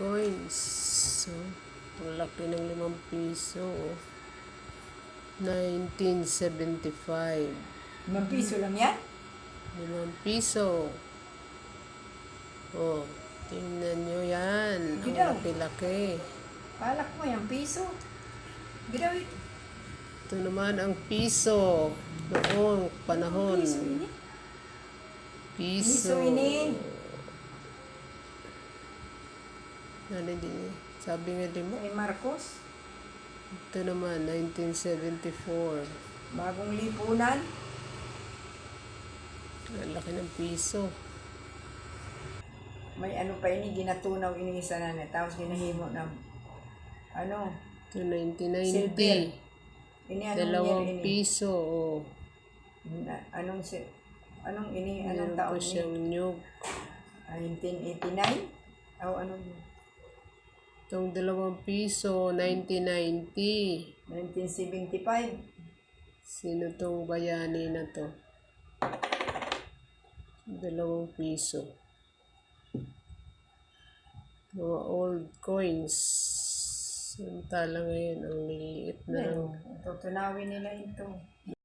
coins. So, ang laki ng 5 piso. 1975. 5 piso lang yan? 5 piso. Oh, tingnan nyo yan. Ang Gidaw. laki-laki. Palak mo yan, piso. Gidawit. Ito naman ang piso. Noong panahon. Piso ini. Piso. Piso ini. Ano din? Sabi nga din mo. Kay Marcos. Ito naman, 1974. Bagong lipunan. Ang laki ng piso. May ano pa ini, ginatunaw ini isa na. Tapos ginahimo ng ano, Ito, silver. 1990. Ini anong year 2 ini? piso. Oh. Anong ini, anong Meron taon pa ini? siyang nyug. 1989? O ano yun? Itong 2 piso, 1990. 1975? Sino tong bayani na to? 2 piso. Mga old coins. Samantala ngayon, ang liliit na lang. Tutunawin nila ito.